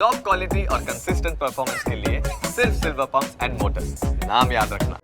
Top quality और consistent performance के लिए सिर्फ सिल्वर पंप्स एंड मोटर्स, नाम याद रखना।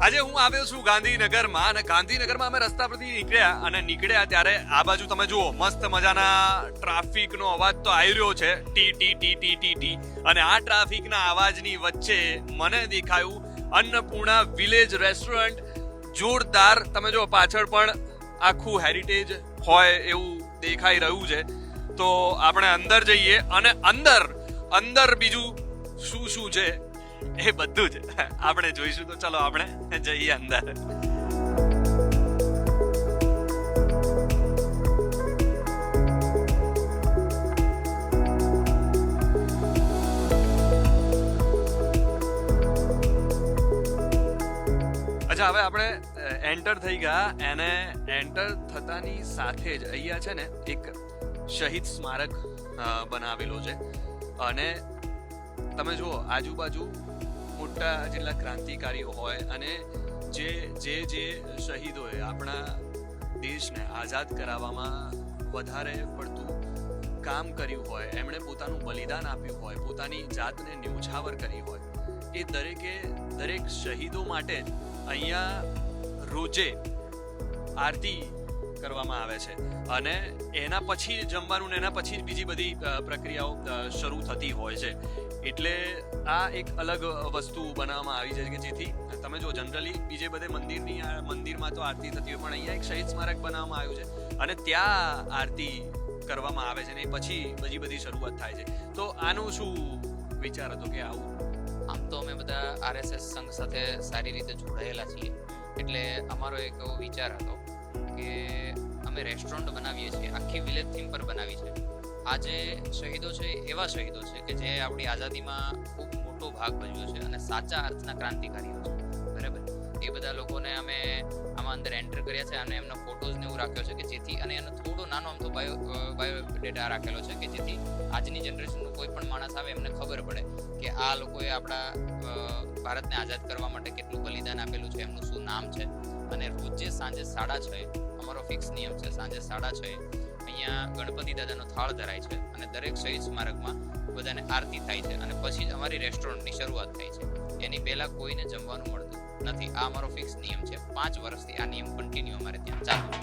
આજે હું આવ્યો છું ગાંધીનગરમાં અને ગાંધીનગરમાં અમે રસ્તા પરથી નીકળ્યા ત્યારે આ બાજુ તમે જુઓ મસ્ત મજાના ટ્રાફિકનો અવાજ તો આવી રહ્યો છે T T T T T T અને આ ટ્રાફિકના અવાજની વચ્ચે મને દેખાયું અન્નપૂર્ણા વિલેજ રેસ્ટોરન્ટ જોરદાર. તમે જો પાછળ પણ આખું હેરિટેજ હોય એવું દેખાઈ રહ્યું છે. તો આપણે અંદર જઈએ અને અંદર બીજું શું શું છે એ બધું જ આપણે જોઈશું. તો ચલો આપણે જઈએ અંદર. અચ્છા, હવે આપણે એન્ટર થઈ ગયા અને એન્ટર થતાની સાથે જ અહીંયા છે ને એક શહીદ સ્મારક બનાવેલો છે અને તમે જુઓ આજુબાજુ મોટા જેટલા ક્રાંતિકારીઓ હોય અને જે શહીદોએ આપણા દેશને આઝાદ કરાવવામાં વધારે પડતું કામ કર્યું હોય, એમણે પોતાનું બલિદાન આપ્યું હોય, પોતાની જાતને ન્યૂછાવર કરી હોય, એ દરેક શહીદો માટે અહીંયા રોજે આરતી કરવામાં આવે છે અને એના પછી જમવાનું ને એના પછી બીજી બધી પ્રક્રિયાઓ શરૂ થતી હોય છે. એટલે આ એક અલગ વસ્તુ બનાવવામાં આવી છે કે જેથી તમે જો જનરલી બીજે બધે મંદિરમાં તો આરતી થતી હોય, પણ અહીંયા એક શહીદ સ્મારક બનાવવામાં આવ્યું છે અને ત્યાં આરતી કરવામાં આવે છે ને પછી બધી શરૂઆત થાય છે. તો આનું શું વિચાર હતો કે આવું? આમ તો અમે બધા આરએસએસ સંઘ સાથે સારી રીતે જોડાયેલા છીએ, એટલે અમારો એક એવો વિચાર હતો કે અમે રેસ્ટોરન્ટ બનાવીએ છીએ, આખી વિલેજ થીમ પર બનાવી છે. આ જે શહીદો છે એવા શહીદો છે કે જે આપણી આઝાદીમાં ખૂબ મોટો ભાગ ભજવ્યો છે અને સાચા અર્થના ક્રાંતિકારીઓ છે, બરાબર. એ બધા લોકોને અમે આમાં અંદર એન્ટર કર્યા છે અને એમનો ફોટોઝ ને એવું રાખ્યો છે કે જેથી, અને એનો થોડો નાનો આમ તો બાયોડેટા રાખેલો છે કે જેથી આજની જનરેશનનો કોઈ પણ માણસ આવે એમને ખબર પડે કે આ લોકોએ આપણા ભારતને આઝાદ કરવા માટે કેટલું બલિદાન આપેલું છે, એમનું શું નામ છે. અને રોજે સાંજે 6:30 અમારો ફિક્સ નિયમ છે, સાંજે 6:30 અહીંયા ગણપતિ દાદાનો થાળ ધરાય છે અને દરેક શહીદ સ્મારકમાં બધાને આરતી થાય છે અને પછી જ અમારી રેસ્ટોરન્ટની શરૂઆત થાય છે. એની પહેલા કોઈને જમવાનું મળતું નથી. આ અમારો ફિક્સ નિયમ છે. 5 વર્ષથી આ નિયમ કન્ટિન્યુ અમારે ત્યાં ચાલુ છે.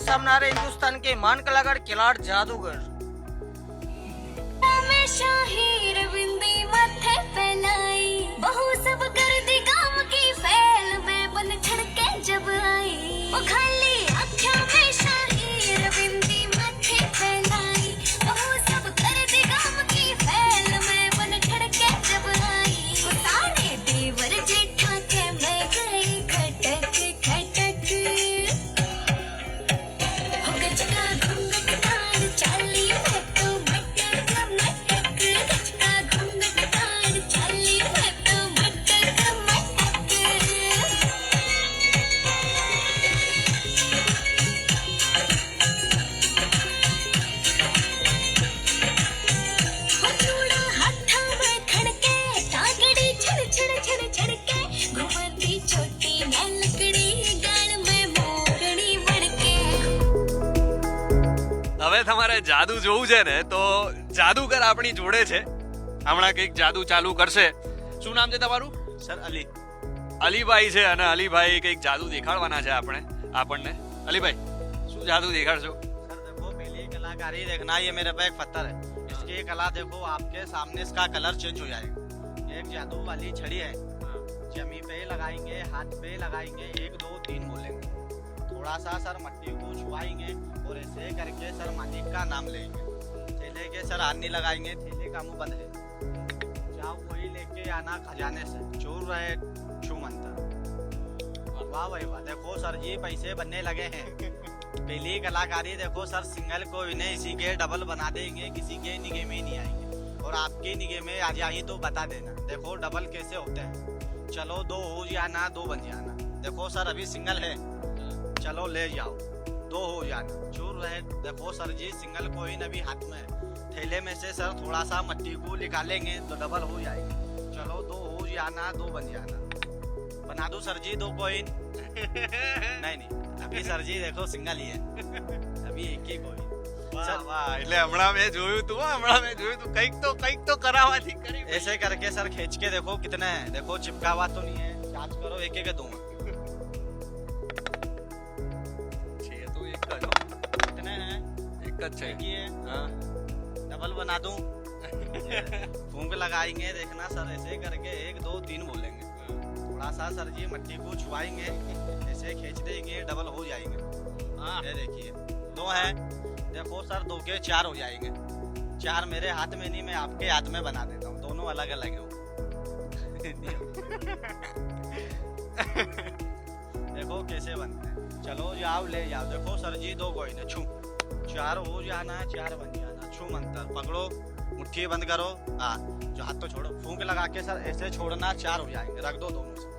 सामने आ रहे हिंदुस्तान के महान कलाकार खिलाड़ जादूगर. बहु सब कर दी काम की फैल में बन छड़के जब आई वो खाली अख्या में शाही रविंदी माथे फैलाई बहु सब कर दी काम की फैल में बन छड़के जब आई वो सारे देवर जेठा के मैं गई खटक खटक हो गजका घूंघट तार चाली मैं तो मटक मटक गजका घूंघट तार चाली मैं तो मटक मटक. हो चूड़ा हाथा में खड़के टांगड़ी छड़ छड़ छड़ छड़के घुमती छोटी ना लकड़ी गाल में मोगड़ी बड़के. હવે તમારે જાદુ જોવું છે ને તો જાદુગર આપણી જોડે છે, હમણાં કંઈક જાદુ ચાલુ કરશે. શું નામ છે તમારું? સર અલી. અલીભાઈ છે અને અલીભાઈ કંઈક જાદુ દેખાડવાના છે આપણને. અલીભાઈ શું જાદુ દેખાડશો? सर देखो पहली कलाकारी देखना, ये मेरे पे एक पत्थर है, इसकी कला देखो, आपके सामने इसका कलर चेंज हो जाएगा। एक जादू वाली छड़ी है, जमी पे लगाएंगे, हाथ पे लगाएंगे, 1 2 3 बोलेंगे, थोड़ा सा सर मट्टी को छुआएंगे और ऐसे करके सर मालिक का नाम लेंगे, थैले के सर हाथ नहीं लगाएंगे, थैले का मुंह बंद है, जाओ कोई लेके आना खजाने से, चोर रहे छू मंतर। वाह भाई वाह, देखो सर जी पैसे बनने लगे हैं। पहली कलाकारी देखो सर, सिंगल को इन्हें इसी के डबल बना देंगे, किसी के निगे में नहीं आएंगे, और आपके निगे में आ जाए तो बता देना। देखो डबल कैसे होते हैं, चलो 2 हो जाना, 2 बन जाना। देखो सर अभी सिंगल है, चलो ले जाओ, 2 हो जाना, चूर रहे। देखो सर जी सिंगल कोइन अभी हाथ में है, थैले में से सर थोड़ा सा मट्टी को निकालेंगे तो डबल हो जाएंगे, चलो 2 हो जाना, 2 बन जाना। बना दूं सर जी 2 कोइन? नहीं अभी सर जी देखो सिंगल ही है, अभी एक ही कोइन। વાહ વાહ, એટલે હમણાં મેં જોયું તું કંઈક તો કરાવવાથી કરી ऐसे करके सर खींच के देखो कितने हैं, देखो चिपका हुआ तो नहीं है, जांच करो, एक एक दूंगा। છે તો એક જ હો. कितने हैं? એક જ છે. एक ही है, હા. डबल बना दूं? फूंक लगाएंगे, देखना सर ऐसे करके 1 2 3 बोलेंगे, थोड़ा सा सर जी मट्टी को छुआएंगे, ऐसे खींच देंगे, डबल हो जाएंगे। हाँ ये देखिए 2 है, देखो सर 2 के 4 हो जाएंगे, 4 मेरे हाथ में नहीं, मैं आपके हाथ में बना देता हूँ, दोनों अलग अलग हो। देखो कैसे बनते हैं, चलो जाओ ले जाओ। देखो सर जी 2 कोइन है, छू 4 हो जाना, 4 बन जाना, छू मंतर पकड़ो, मुट्ठी बंद करो, हाँ जो हाथ तो छोड़ो, फूंक लगा के सर ऐसे छोड़ना, 4 हो जाएंगे, रख दो दोनों से।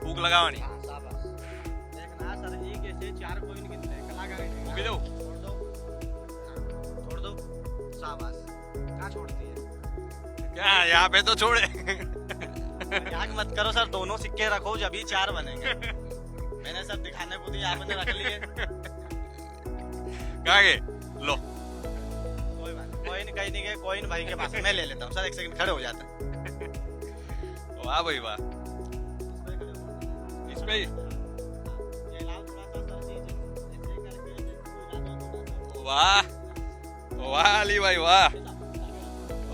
ફૂક લગાવવાની. हाँ, शाबाश। देखना सर जी कैसे 4 कोइन गिनते हैं, कलाकारी देखना। મૂકી દઉં? छोड़ दो, हाँ, छोड़ दो, शाबाश। कहाँ छोड़ती है? ક્યાં यहाँ पे तो छोड़े. मजाक मत करो सर, दोनों सिक्के रखो जब ही 4 बनेंगे। मैंने सर दिखाने को दिया, आपने रख लिए। कहाँ गए? लो. कोई बात नहीं, कोइन कहीं नहीं गए, कोइन भाई के पास है, मैं ले लेता हूँ सर, 1 सेकंड खड़े हो जाते हैं। વાહ ભાઈ વાહ. इस पे ही? ये लाओ थोड़ा सा सर जी, ऐसे करके इसको हिला दो थोड़ा सा। વાહ વાહ અલીભાઈ વાહ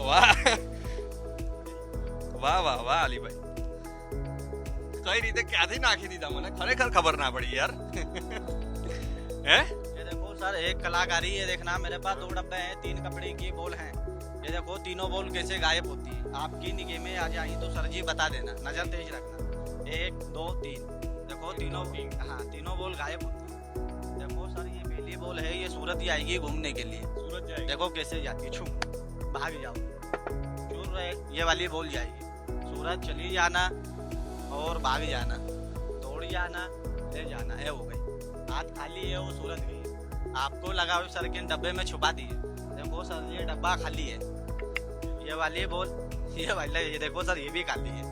વાહ વાહ વાહ વાહ અલીભાઈ, કઈ રીતે ક્યાંથી નાખી દીધા મને ખરેખર ખબર ના પડી યાર. હે ये देखो सर एक कलाकारी, ये देखना मेरे पास 2 डब्बे हैं, 3 कपड़े की बॉल हैं, ये देखो तीनों बॉल कैसे गायब होती है, आपकी निगाह में आ जाए तो सर जी बता देना, नजर तेज रखना। 1 2 3, देखो तीनों, हाँ तीनों बॉल गायब होती है। देखो सर ये पहली बॉल है, ये सूरत ही आएगी घूमने के लिए, सूरत जाएगी. देखो कैसे जाती है, छू भाग जाओ, चूर रहे, ये वाली बॉल जाएगी, सूरत चली जाना और भाग जाना, दौड़ जाना, ले जाना, है हो गई, हाथ खाली है, वो सूरत गई। आपको लगा हुआ सर के डब्बे में छुपा दिए, देखो सर ये डब्बा खाली है, ये वाली बॉल, ये वाली, ये देखो सर ये भी खाली है,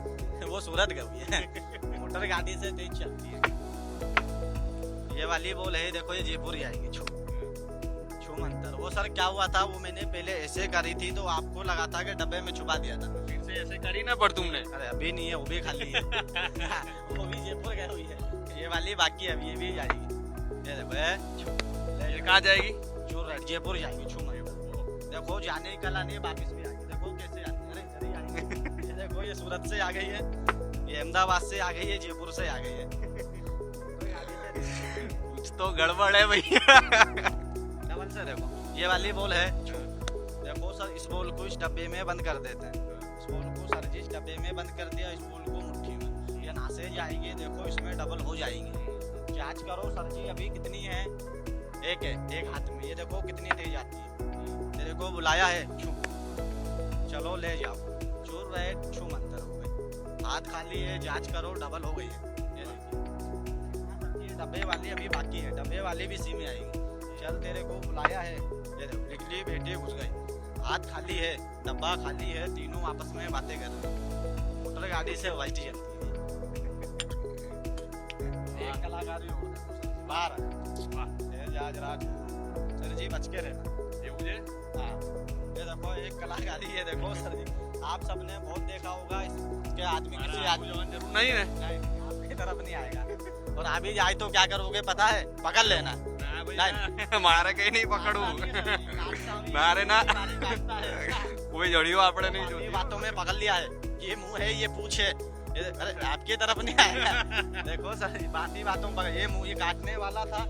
वो सूरत गई है। मोटर गाड़ी से तेज चलती है। ये वाली बॉल है, देखो ये जयपुर जाएगी, छू छू मंतर। वो सर क्या हुआ था, वो मैंने पहले ऐसे करी थी तो आपको लगा था कि डब्बे में छुपा दिया था, फिर से ऐसे करी ना पर तुमने. अरे अभी नहीं है, वो भी खाली है। वो भी जयपुर गई हुई है, ये वाली बाकी है, अभी ये भी जाएगी, ये देखो ये छू, ये कहाँ जाएगी? छू राइट, जयपुर जाएगी, छू मंतर। देखो जाने का लाने वापिस भी आएगी, देखो कैसे आती है, अरे इधर ही आएगी। ये देखो ये सूरत से आ गई है, ये अहमदाबाद से आ गई है, जयपुर से आ गई है। कुछ तो गड़बड़ है भैया. डबल से देखो ये वाली बॉल है, देखो सर इस बॉल को इस डब्बे में बंद कर देते हैं, इस बॉल को सर जी इस डब्बे में बंद कर दिया, इस बॉल को मुट्ठी में, ये ना से जाएगी, देखो इसमें डबल हो जाएंगे। जांच करो सर जी अभी कितनी है, एक है, एक हाथ में, ये देखो कितनी तेज आती है, ये देखो बुलाया है, छू चलो ले जाओ, चूर रहे, छू मंतर हो गई, हाथ खाली है, जांच करो डबल हो गई है। ये देखिए ये डब्बे वाली अभी बाकी है, डब्बे वाली भी सी में आएगी, चल तेरे को बुलाया है, ये देखो निकली बेटी घुस गई, हाथ खाली है, डब्बा खाली है, तीनों आपस में बातें कर रहे हैं, मोटर गाड़ी से वाइट चलती है। एक कलाकार भी हो बाहर आज रात सर जी बच के रहना, એવું છે? हाँ ये देखो एक कलाकारी है, देखो सर जी आप सबने बहुत देखा होगा, इसके आदमी किसी आदमी જવાનું જરૂર નહીં ને. नहीं, आपकी तरफ नहीं आएगा, और अभी जाए तो क्या करोगे पता है, पकड़ लेना। મારે કઈ નહીં પકડવું, મારે ના કોઈ જડિયો આપણે નહીં बाकी જોતી। बातों में पकड़ लिया है, ये मुंह है ये पूछ है, अरे आपकी तरफ नहीं आएगा। देखो सर बाकी बातों पर ये मुंह ये काटने वाला था,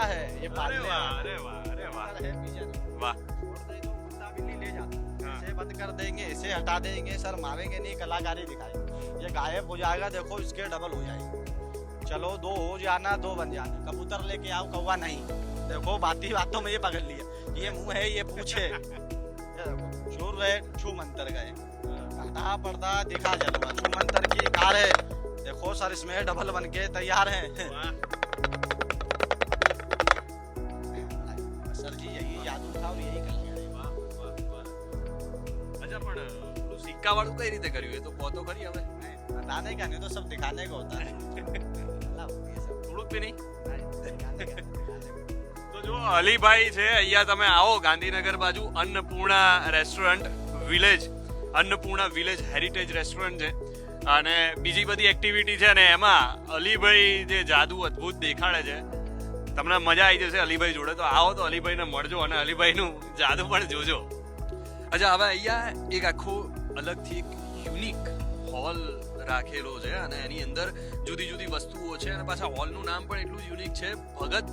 है ये पालने वाला। અરે વાહ અરે વાહ सर है पिजन, વાહ। छोड़ दे तो कुत्ता बिल्ली ले जाता, हाँ। इसे बंद कर देंगे, इसे हटा देंगे सर, मारेंगे नहीं, कलाकारी दिखाएंगे, ये गायब हो जाएगा। देखो इसके डबल हो जाएंगे। चलो 2 हो जाना 2 बन जाना, कबूतर लेके आओ कौवा नहीं। देखो बाती बातों में ये पकड़ लिया, ये मुंह है ये पूछे। चोर है छू मंतर गए, हटा पर्दा दिखा जलवा, छू मंतर की कार है। देखो सर इसमें डबल बन के तैयार है। सर जी यही जादू था और यही कर लिया। અચ્છા પણ પેલું સિક્કા વાળું કઈ રીતે કર્યું? એ તો પોતો ખરી હવે बताने का नहीं तो सब दिखाने का होता है। થોડુંક બી નહીં। दिखाने का। તો જો અલીભાઈ છે, અહીંયા તમે આવો ગાંધીનગર બાજુ Annapurna restaurant village, Annapurna village heritage restaurant છે અને બીજી બધી એક્ટિવિટી છે ને એમાં અલીભાઈ જે જાદુ અદ્ભુત દેખાડે છે, તમને મજા આવી જશે અલીભાઈ જોડે। તો આવો તો અલીભાઈને મળજો અને અલીભાઈનું જાદુ પણ જોજો। અચ્છા હવે અહીંયા એક આખો અલગથી એક યુનિક હોલ રાખેલો છે અને એની અંદર જુદી જુદી વસ્તુઓ છે અને પાછા હોલનું નામ પણ એટલું જ યુનિક છે, ભગત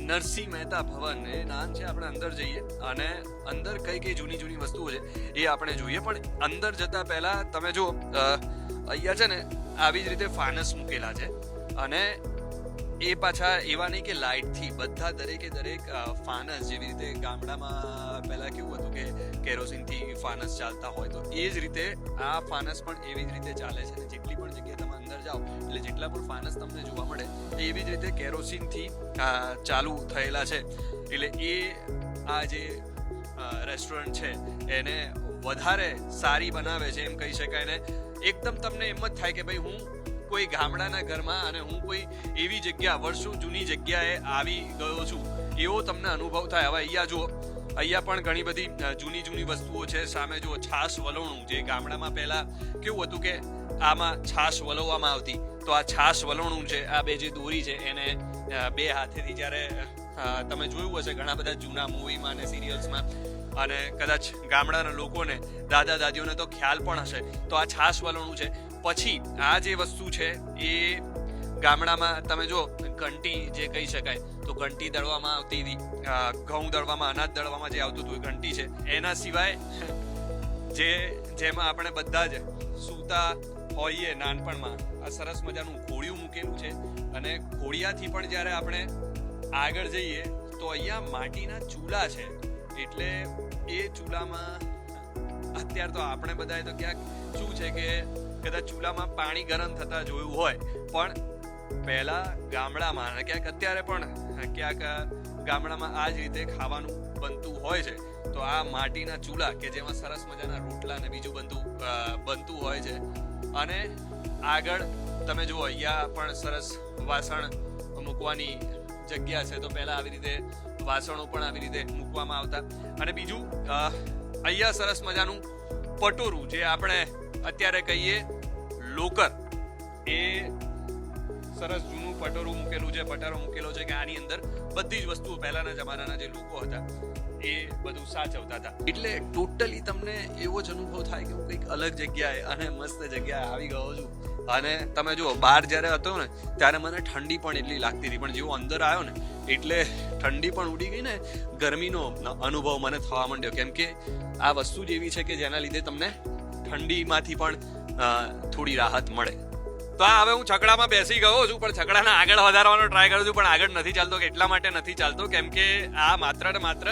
નરસિંહ મહેતા ભવન એ નામ છે। આપણે અંદર જઈએ અને અંદર કઈ કઈ જૂની જૂની વસ્તુઓ છે એ આપણે જોઈએ। પણ અંદર જતા પહેલા તમે જો અહીંયા છે ને આવી જ રીતે ફાનસ મૂકેલા છે અને એ પાછા એવા નહીં કે લાઇટથી, બધા દરેકે દરેક ફાનસ, જેવી રીતે ગામડામાં પહેલા કેવું હતું કે કેરોસીનથી ફાનસ ચાલતા હોય તો એ જ રીતે આ ફાનસ પણ એવી જ રીતે ચાલે છે અને જેટલી પણ જગ્યાએ તમે અંદર જાઓ એટલે જેટલા પણ ફાનસ તમને જોવા મળે એવી જ રીતે કેરોસીનથી ચાલુ થયેલા છે। એટલે એ આ જે રેસ્ટોરન્ટ છે એને વધારે સારી બનાવે છે એમ કહી શકાય ને। એકદમ તમને એમ જ થાય કે ભાઈ હું કોઈ ગામડાના ઘરમાં અને હું કોઈ એવી જગ્યા, વર્ષો જૂની જગ્યાએ આવી ગયો છું એવો તમને અનુભવ થાય। હવે અહીંયા જુઓ, અહીંયા પણ ઘણી બધી જૂની જૂની વસ્તુઓ છે। સામે જુઓ છાશ વલોણું, જે ગામડામાં પહેલા કેવું હતું કે આમાં છાશ વલોવામાં આવતી, તો આ છાશ વલોણું છે। આ બે જે દોરી છે એને બે હાથેથી જ્યારે તમે જોયું હશે ઘણા બધા જૂના મૂવીમાં અને સિરિયલ્સમાં, અને કદાચ ગામડાના લોકોને, દાદા દાદીઓને તો ખ્યાલ પણ હશે, તો આ છાશ વલોણું છે। પછી આ જે વસ્તુ છે એ ગામડામાં તમે જો ઘંટી જે કહી શકાય, તો ઘંટી દળવામાં આવતી હતી, ઘઉં દળવામાં, અનાજ દળવામાં જે આવતું હતું એ ઘંટી છે। એના સિવાય જેમાં આપણે બધા જ સૂતા હોઈએ નાનપણમાં, આ સરસ મજાનું ઘોડિયું મૂકેલું છે અને ઘોડિયાથી પણ જ્યારે આપણે આગળ જઈએ તો અહીંયા માટીના ચૂલા છે। એટલે એ ચૂલામાં અત્યારે તો આપણે બધાએ તો ક્યાંક શું છે કે કદાચ ચૂલામાં પાણી ગરમ થતા જોયું હોય, પણ પહેલા ગામડામાં અને ક્યાંક અત્યારે પણ ક્યાંક ગામડામાં આ જ રીતે ખાવાનું બનતું હોય છે। તો આ માટીના ચૂલા કે જેમાં સરસ મજાના રોટલા ને બીજું બનતું હોય છે। અને આગળ તમે જુઓ અહીંયા પણ સરસ વાસણ મૂકવાની જગ્યા છે, તો પહેલા આવી રીતે વાસણો પણ આવી રીતે મૂકવામાં આવતા। અને બીજું અહીંયા સરસ મજાનું પટોરું, જે આપણે અત્યારે કહીએ લોકર, એ સરસ જૂનું પટોરું મૂકેલું છે, પટારો મૂકેલો છે કે આની અંદર બધી જ વસ્તુઓ પહેલાના જમાનાના જે લોકો હતા એ બધું સાચવતા હતા। એટલે ટોટલી તમને એવો જ અનુભવ થાય કે હું કંઈક અલગ જગ્યાએ અને મસ્ત જગ્યાએ આવી ગયો છું। અને તમે જુઓ બહાર જ્યારે હતો ને ત્યારે મને ઠંડી પણ એટલી લાગતી હતી, પણ જેવો અંદર આવ્યો ને એટલે ઠંડી પણ ઉડી ગઈ ને ગરમીનો અનુભવ મને થવા માંડ્યો, કેમ કે આ વસ્તુ જ એવી છે કે જેના લીધે તમને ઠંડીમાંથી પણ થોડી રાહત મળે। તો હવે હું છકડામાં બેસી ગયો છું, પણ છકડાને આગળ વધારવાનો ટ્રાય કરું છું, પણ આગળ નથી ચાલતો। એટલા માટે નથી ચાલતો કેમ કે આ માત્ર ને માત્ર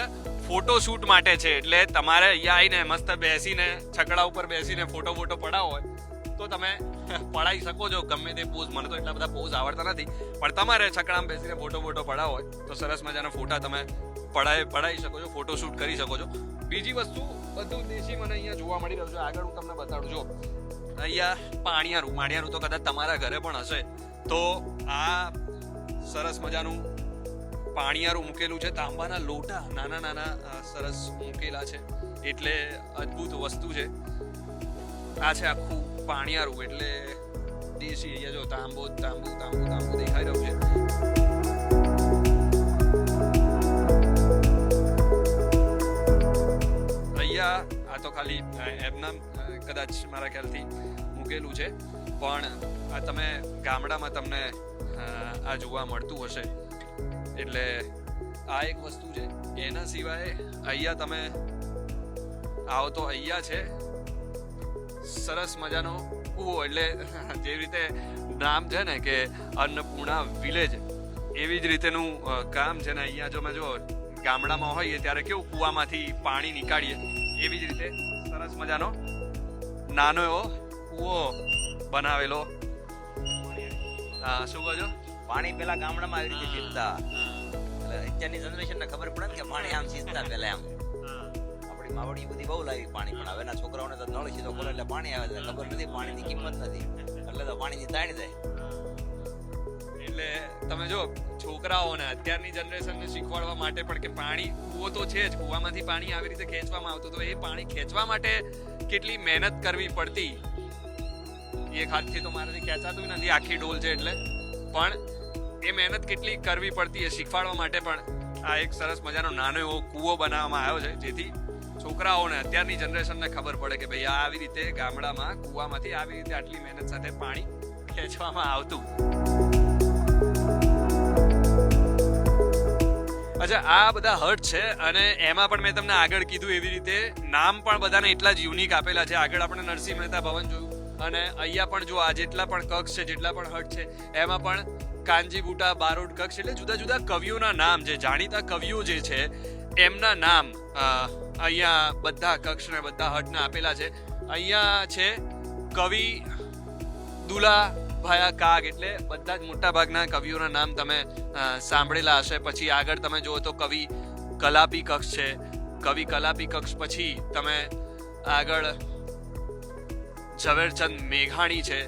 ફોટો શૂટ માટે છે। એટલે તમારે અહીંયા આવીને મસ્ત બેસીને છકડા ઉપર બેસીને ફોટો પડાવો હોય તો તમે પડાવી શકો છો ગમે તે પોઝ। મને તો એટલા બધા પોઝ આવડતા નથી, પણ તમારે છકડામાં બેસીને ફોટો પડાવો હોય તો સરસ મજાના ફોટા તમે પડાવી શકો છો, ફોટો શૂટ કરી શકો છો। બીજી વસ્તુ બધું દેશી મને અહીંયા જોવા મળી રહ્યું છે, આગળ હું તમને બતાડું છું। અહીંયા પાણિયારું તો કદાચ તમારા ઘરે પણ હશે, તો આ સરસ મજાનું પાણિયારું મૂકેલું છે। તાંબાના લોટા નાના નાના સરસ મૂકેલા છે, એટલે અદ્ભુત વસ્તુ છે। આ છે આખું પાણિયારું, એટલે દેશી. અહીંયા જો તાંબુ તાંબુ તાંબુ તાંબુ દેખાઈ રહ્યું છે. અહીંયા આ તો ખાલી એમના કદાચ મારા ખ્યાલથી મૂકેલું છે, પણ આ તમે ગામડામાં તમને આ જોવા મળતું હશે. એટલે આ એક વસ્તુ છે. એના સિવાય અહીંયા તમે આવો તો અહીંયા છે સરસ મજાનો કૂવો. એટલે જેવી રીતે નામ છે ને કે અન્નપૂર્ણા વિલેજ, એવી જ રીતેનું કામ છે ને. અહીંયા જો મેં જો ગામડામાં હોઈએ ત્યારે કેવું કૂવામાંથી પાણી નીકાળીએ, એવી જ રીતે સરસ મજાનો નાનો એવો કૂવો બનાવેલો. હા, શું કહો છો? પાણી પેલા ગામડામાં આવી રીતે સીધતા, એટલે અત્યારની જનરેશન ને ખબર પડે ને કે પાણી આમ સીધતા પેલા આમ. આપણી માવડી બધી બહુ લાવી પાણી, પણ હવેના છોકરાઓને તો નળ સીધો ખોલે એટલે પાણી આવે છે. ખબર નથી પાણીની કિંમત નથી, એટલે તો પાણીની તાણી જાય. એટલે તમે જો છોકરાઓને અત્યારની જનરેશનને શીખવાડવા માટે પણ કે પાણી કૂવો તો છે જ, કૂવામાંથી પાણી આવી રીતે ખેંચવામાં આવતું, તો એ પાણી ખેંચવા માટે કેટલી મહેનત કરવી પડતી એક હાથથી તો મારાથી ખેંચાતું નથી, આખી ડોલ છે એટલે. પણ એ મહેનત કેટલી કરવી પડતી એ શીખવાડવા માટે પણ આ એક સરસ મજાનો નાનો એવો કૂવો બનાવવામાં આવ્યો છે, જેથી છોકરાઓને અત્યારની જનરેશનને ખબર પડે કે ભાઈ આવી રીતે ગામડામાં કૂવામાંથી આવી રીતે આટલી મહેનત સાથે પાણી ખેંચવામાં આવતું. અચ્છા, આ બધા હટ છે અને એમાં પણ મેં તમને આગળ કીધું એવી રીતે નામ પણ બધાને એટલા જ યુનિક આપેલા છે. આગળ આપણે નરસિંહ મહેતા ભવન જોયું અને અહીંયા પણ જો આ જેટલા પણ કક્ષ છે, જેટલા પણ હટ છે, એમાં પણ કાનજી બુટા, બારોટ કક્ષ, એટલે જુદા જુદા કવિઓના નામ છે, જાણીતા કવિઓ જે છે એમના નામ અહીંયા બધા કક્ષ ને બધા હટને આપેલા છે. અહીંયા છે કવિ દુલા ભાયા કાગ, એટલે બધા જ મોટા ભાગના કવિઓના નામ તમે સાંભળેલા હશે. પછી આગળ તમે જુઓ તો કવિ કલાપી કક્ષ છે. કવિ કલાપી કક્ષ પછી તમે આગળ ઝવેરચંદ મેઘાણી છે.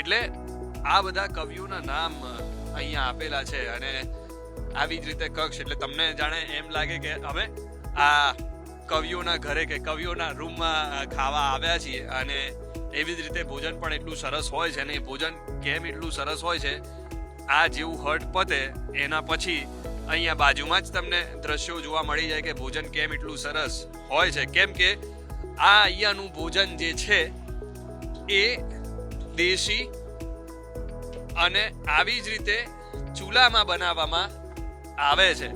એટલે આ બધા કવિઓના નામ અહીંયા આપેલા છે. અને આવી જ રીતે કક્ષ એટલે તમને જાણે એમ લાગે કે અમે આ કવિઓના ઘરે કે કવિઓના રૂમમાં ખાવા આવ્યા છીએ. અને એવી જ રીતે ભોજન પણ એટલું સરસ હોય છે. અને એ ભોજન કેમ એટલું સરસ હોય છે, આ જેવું હટ પતે એના પછી અહીંયા બાજુમાં જ તમને દ્રશ્યો જોવા મળી જાય કે ભોજન કેમ એટલું સરસ હોય છે. કેમ કે આ અહીંયાનું ભોજન જે છે એ દેશી અને આવી જ રીતે ચૂલામાં બનાવવામાં આવે છે.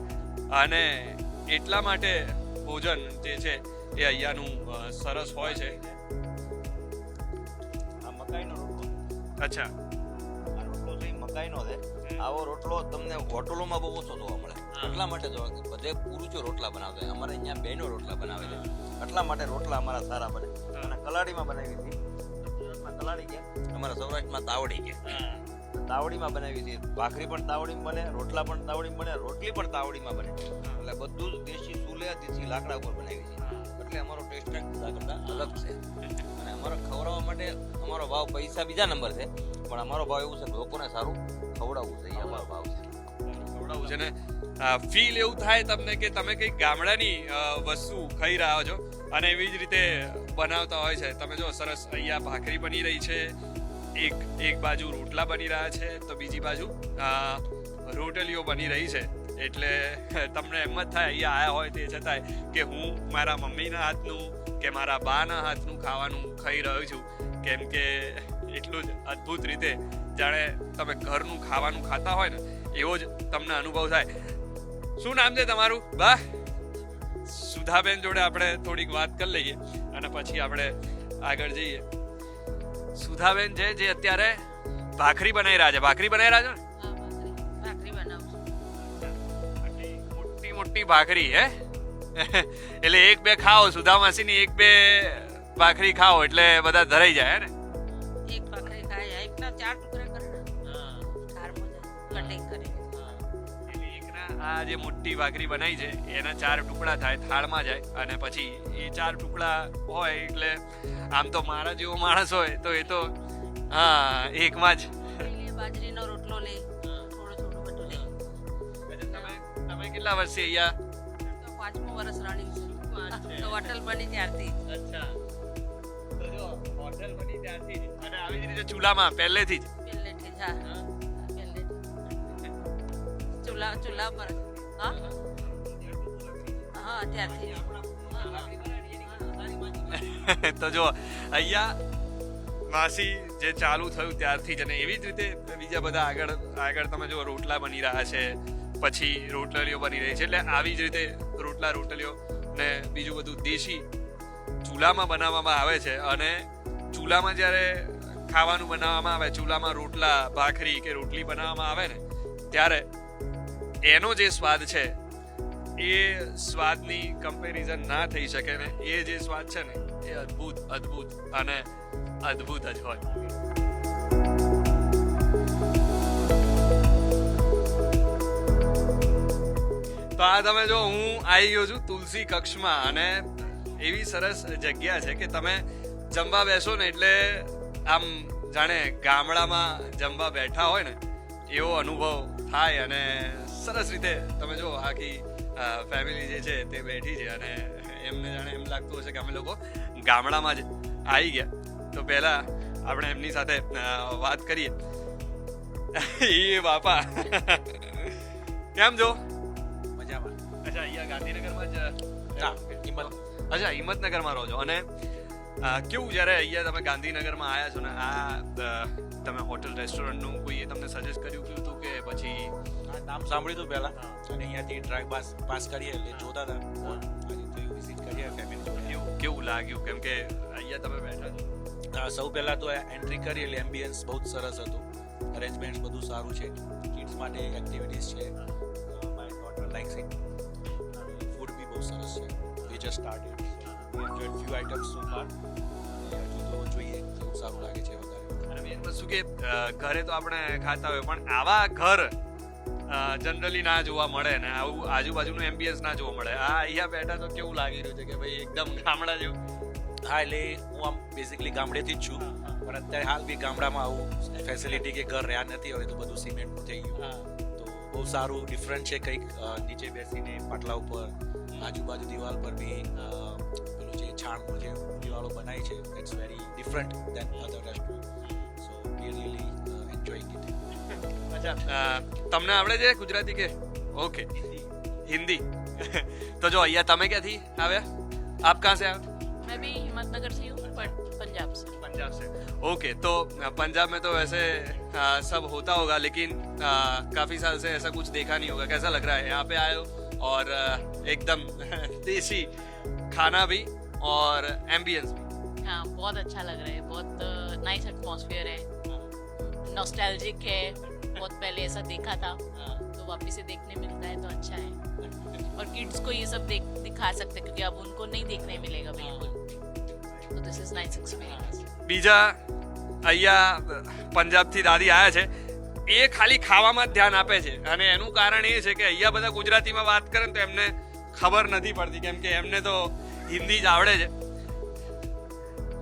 અને એટલા માટે ભોજન જે છે એ અહીંયાનું સરસ હોય છે. આ મકાઈનો રોટલો. અચ્છા, આ રોટલો છે એ મકાઈનો છે. આવો રોટલો તમને હોટલોમાં બહુ ઓછો જોવા મળે. એટલા માટે જો બધે પુરુષો રોટલા બનાવતા હોય, અમારે અહીંયા બહેનો રોટલા બનાવે છે. એટલા માટે રોટલા અમારા સારા બને. અને કલાડીમાં બનાવી હતી. કલાડી કે અમારા સૌરાષ્ટ્રમાં તાવડી કે તાવડીમાં બનાવી હતી. ભાખરી પણ તાવડીમાં બને, રોટલા પણ તાવડીમાં બને, રોટલી પણ તાવડીમાં બને. એટલે બધું જ દેશી ચૂલે દેશી લાકડા ઉપર બનાવી છે. એટલે અમારો ટેસ્ટ બધા કરતા અલગ છે. અને અમારો ખવડાવવા માટે અમારો ભાવ પૈસા બીજા નંબર છે, પણ અમારો ભાવ એવું છે કે લોકોને સારું ખવડાવવું છે. એ અમારો ભાવ છે. ખવડાવવું છે ને ફીલ એવું થાય તમને કે તમે કંઈક ગામડાની વસ્તુ ખાઈ રહ્યા છો અને એવી જ રીતે બનાવતા હોય છે. તમે જો સરસ અહીંયા ભાખરી બની રહી છે, એક બાજુ રોટલા બની રહ્યા છે, તો બીજી બાજુ રોટલીઓ બની રહી છે. એટલે તમને એમ જ થાય અહીંયા આયા હોય તે છતાંય કે હું મારા મમ્મીના હાથનું કે મારા બાના હાથનું ખાવાનું ખાઈ રહ્યો છું. કેમ કે એટલું જ અદ્ભુત રીતે જાણે તમે ઘરનું ખાવાનું ખાતા હોય ને એવો જ તમને અનુભવ થાય. શું નામ છે તમારું બા? સુધાબેન જોડે આપણે થોડીક વાત કરી લઈએ અને પછી આપણે આગળ જઈએ. સુધાબેન છે જે અત્યારે ભાખરી બનાવી રહ્યા છે. ભાખરી બનાવી રહ્યા છો? મોટી મોટી ભાખરી હે એટલે એક બે ખાઓ સુધા માસીની, એક બે ભાખરી ખાઓ એટલે બધા ધરાઈ જાય ને. એક ભાખરી ખાય એકના 4 ટુકડા કરે કટિંગ કરી. એટલે એકના આ જે મોટી ભાખરી બનાવી છે એના 4 ટુકડા થાય, થાળમાં જાય અને પછી એ 4 ટુકડા હોય એટલે આમ તો મારા જેવો માણસ હોય તો એ તો હા એકમાં જ. બાજરીનો રોટલો લે, થોડું થોડું બધું લે. તમે કેટલા વર્ષે અહીંયા? 5મું વર્ષ રનિંગ છે. તો હોટલ બની ત્યારથી. અચ્છા, તો જો હોટેલ બની ત્યારથી જ અને આવી જ રીતે ચૂલામાં પહેલેથી જ પહેલેથી જ, હા પહેલેથી ચૂલા પર હા હા ત્યારથી જ. તો જો અહીંયા માસી જે ચાલુ થયું ત્યારથી જ અને એવી જ રીતે બીજા બધા આગળ તમે જો રોટલા બની રહ્યા છે, પછી રોટલીઓ બની રહી છે, એટલે આવી જ રીતે રોટલીઓ ને બીજું બધું દેશી ચૂલામાં બનાવવામાં આવે છે. અને ચૂલામાં જ્યારે ખાવાનું બનાવવામાં આવે, ચૂલામાં રોટલા ભાખરી કે રોટલી બનાવવામાં આવે ને, ત્યારે એનો જે સ્વાદ છે એ સ્વાદની કમ્પેરિઝન ના થઈ શકે ને. એ જે સ્વાદ છે ને એ અદ્ભુત અને અદ્ભુત જ હોય. તો આ તમે જો હું આવી ગયો છું તુલસી કક્ષમાં અને એવી સરસ જગ્યા છે કે તમે જમવા બેસો ને એટલે આમ જાણે ગામડામાં જમવા બેઠા હોય ને એવો અનુભવ થાય. અને સરસ રીતે તમે જો આખી ફેમિલી જે છે તે બેઠી છે અને એમને જાણે એમ લાગતું હશે કે અમે લોકો ગામડામાં જ આવી ગયા. તો પહેલા આપણે એમની સાથે વાત કરીએ. એ બાપા કેમ છો? મજામાં. અચ્છા, અહીંયા ગાંધીનગરમાં જ અચ્છા, હિંમતનગરમાં રહો છો. અને કેવું જ્યારે અહીંયા તમે ગાંધીનગરમાં આવ્યા છો ને આ તમે હોટલ રેસ્ટોરન્ટનું કોઈએ તમને સજેસ્ટ કર્યું હતું કે પછી નામ સાંભળ્યું હતું પહેલા અને અહીંયાથી ડ્રાઈવ પાસ કરીએ એટલે જોતા હતા આજે તો વિઝિટ કરીએ ફેમિલી. કેવું લાગ્યું? કેમ કે અહીંયા તમે બેઠા છો. સૌ પહેલા તો એન્ટ્રી કરી એટલે એમ્બિયન્સ બહુ જ સરસ હતું, અરેન્જમેન્ટ બધું સારું છે, કિડ્સ માટે એક્ટિવિટીઝ છે, my daughter likes it, food બી બહુ સરસ છે. We just started, we enjoyed few items so far. હજુ તો જોઈએ કેવું સારું લાગે છે વધારે. અને મેન વસ્તુ કે ઘરે તો આપણે ખાતા હોય પણ આવા ઘર જનરલી ના જોવા મળે ને આવું આજુબાજુનું એમ્બિયન્સ ના જોવા મળે. આ અહીંયા બેઠા તો કેવું લાગી રહ્યું છે કે ભાઈ એકદમ ગામડા જેવું. હા, એટલે હું આમ બેઝિકલી ગામડેથી જ છું પણ અત્યારે હાલ બી ગામડામાં આવું ફેસિલિટી કે ઘર રહ્યા નથી. હવે તો બધું સિમેન્ટનું થઈ ગયું તો બહુ સારું ડિફરન્ટ છે. કંઈક નીચે બેસીને પાટલા ઉપર આજુબાજુ દિવાલ પર બી પેલું જે છાણનું જે દિવાલો બનાવી છે it's very different than other restaurant. So we really enjoying it. અચ્છા, તમને આવડે છે ગુજરાતી કે? ઓકે, હિન્દી. તો જો અહીંયા તમે ક્યાંથી આવ્યા? આપ કહાં से आए? मैं भी हिम्मतनगर से हूँ बट पंजाब से. पंजाब से. ओके, तो पंजाब में तो वैसे सब होता होगा लेकिन काफी साल से ऐसा कुछ देखा नहीं होगा. कैसा लग रहा है यहाँ पे आए हो और एकदम देसी खाना भी और एम्बियंस भी? हाँ बहुत अच्छा लग रहा है, बहुत नाइस एटमॉस्फेयर है, नॉस्टैल्जिक है, बहुत पहले ऐसा देखा था तो वापस से देखने मिलता है तो अच्छा है. और किड्स को ये सब दिखा सकते हैं क्योंकि अब उनको नहीं देखने मिलेगा बिल्कुल. तो दिस इज नाइस एक्सपीरियंस. બીજા અહીંયા પંજાબથી દાદી આવ્યા છે એ ખાલી ખાવામાં જ ધ્યાન આપે છે અને એનું કારણ એ છે કે અહીંયા બધા ગુજરાતીમાં વાત કરે ને તો એમને ખબર નથી પડતી કેમ કે એમને તો હિન્દી જ આવડે છે.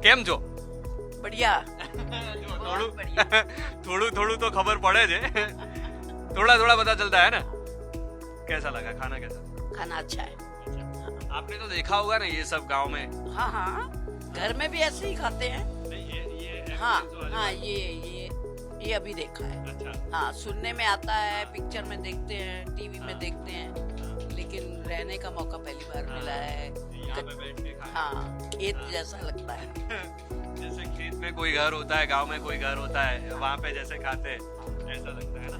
કેમ છો? बढ़िया. થોડું તો ખબર પડે છે, થોડા पता चलता है ना. कैसा लगा खाना? कैसा खाना अच्छा है. आपने तो देखा होगा ना ये सब गांव में. हाँ हाँ, घर में भी ऐसे ही खाते हैं. हाँ हाँ, ये अभी देखा है. अच्छा. हाँ, सुनने में आता है, पिक्चर में देखते हैं, टीवी में देखते हैं, लेकिन रहने का मौका पहली बार मिला है. यहाँ पे बैठ के खाना. हाँ, खेत जैसा लगता है. जैसे खेत में कोई घर होता है, गांव में कोई घर होता है, वहाँ पे जैसे खाते हैं ऐसा लगता है ना.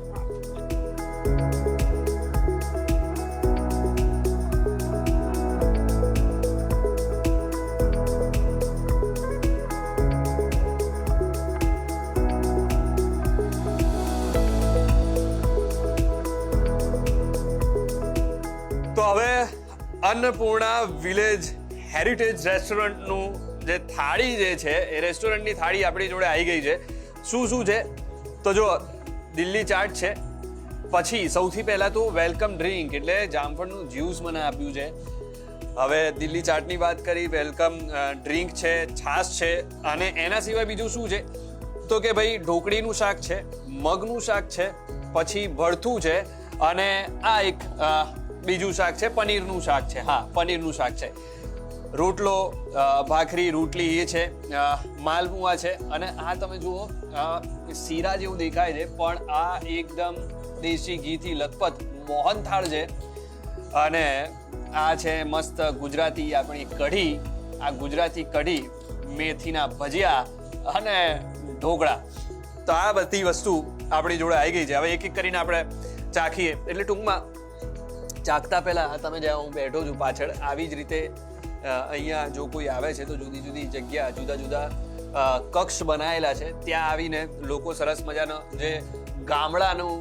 તો હવે અન્નપૂર્ણા વિલેજ હેરિટેજ રેસ્ટોરન્ટનું જે થાળી જે છે એ રેસ્ટોરન્ટની થાળી આપણી જોડે આવી ગઈ છે. શું છે તો જો દિલ્હી ચાટ છે, પછી સૌથી પહેલાં તો વેલકમ ડ્રિંક એટલે જામફળનું જ્યુસ મને આપ્યું છે. હવે દિલ્હી ચાટની વાત કરી, વેલકમ ડ્રિંક છે, છાશ છે અને એના સિવાય બીજું શું છે તો કે ભાઈ ઢોકળીનું શાક છે, મગનું શાક છે, પછી ભરથું છે અને આ એક બીજું શાક છે, પનીરનું શાક છે. હા, પનીરનું શાક છે. રોટલો, ભાખરી, રોટલી એ છે, માલપુઆ છે, અને આ તમે જુઓ શીરા જેવું દેખાય છે પણ આ એકદમ દેશી ઘીથી લથપથ મોહનથાળ છે. અને આ છે મસ્ત ગુજરાતી આપણી કઢી. આ ગુજરાતી કઢી, મેથીના ભજીયા અને ઢોકળા. તો આ બધી વસ્તુ આપણી જોડે આવી ગઈ છે. હવે એક એક કરીને આપણે ચાખીએ. એટલે ટૂંકમાં ચાખતા પહેલા તમે જ્યાં હું બેઠો છું પાછળ, આવી જ રીતે અહીંયા જો કોઈ આવે છે તો જુદી જુદી જગ્યા, જુદા જુદા કક્ષ બનાવેલા છે. ત્યાં આવીને લોકો સરસ મજાનો જે ગામડાનું,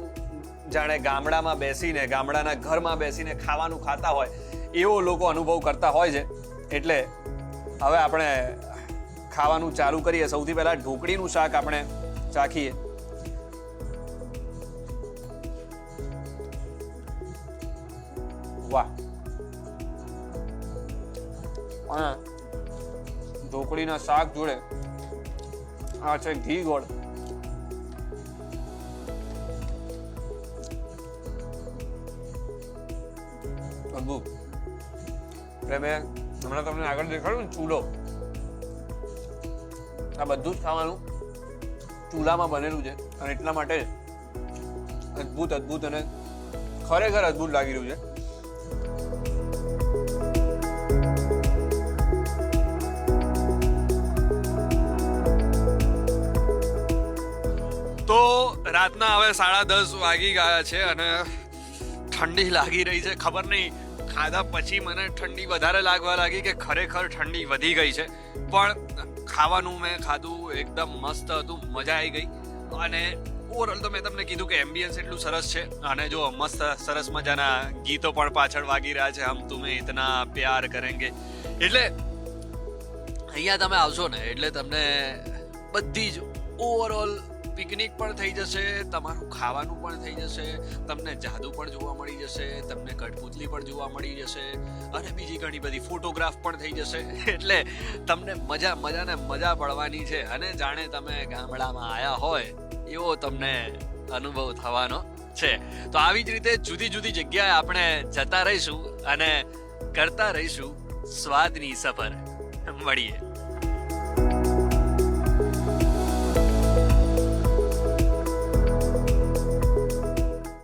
જાણે ગામડામાં બેસીને, ગામડાના ઘરમાં બેસીને ખાવાનું ખાતા હોય એવો લોકો અનુભવ કરતા હોય છે. એટલે હવે આપણે ખાવાનું ચાલુ કરીએ. સૌથી પહેલા ઢોકળીનું શાક આપણે ચાખીએ. વાહ! અને ઢોકળીના શાક જોડે આ છે ઘી ગોળ. અદ્ભુત. એટલે મેં હમણાં તમને આગળ દેખાડ્યું ને ચૂલો, આ બધું જ ખાવાનું ચૂલામાં બનેલું છે અને એટલા માટે અદ્ભુત અને ખરેખર અદ્ભુત લાગી રહ્યું છે. તો રાતના હવે 10:30 વાગી ગયા છે અને ઠંડી લાગી રહી છે. ખબર નહીં ખાધા પછી મને ઠંડી વધારે લાગવા લાગી કે ખરેખર ઠંડી વધી ગઈ છે. પણ ખાવાનું મેં ખાધું, એકદમ મસ્ત હતું, મજા આવી ગઈ. અને ઓવરઓલ તો મેં તમને કીધું કે એમ્બિયન્સ એટલું સરસ છે. અને જો મસ્ત સરસ મજાના ગીતો પણ પાછળ વાગી રહ્યા છે, હમ તુમ્હે ઇતના પ્યાર કરેંગે. એટલે અહીંયા તમે આવશો ને એટલે તમને બધી જ ઓવરઓલ પિકનિક પણ થઈ જશે, તમારું ખાવાનું પણ થઈ જશે, તમને જાદુ પણ જોવા મળી જશે, તમને કઠપુતલી પણ જોવા મળી જશે, અને બીજી ઘણી બધી ફોટોગ્રાફ પણ થઈ જશે. એટલે તમને મજા પડવાની છે. અને જાણે તમે ગામડામાં આવ્યા હોય એવો તમને અનુભવ થવાનો છે. તો આવી જ રીતે જુદી જુદી જગ્યાએ આપણે જતા રહીશું અને કરતા રહીશું સ્વાદની સફર. મળીએ.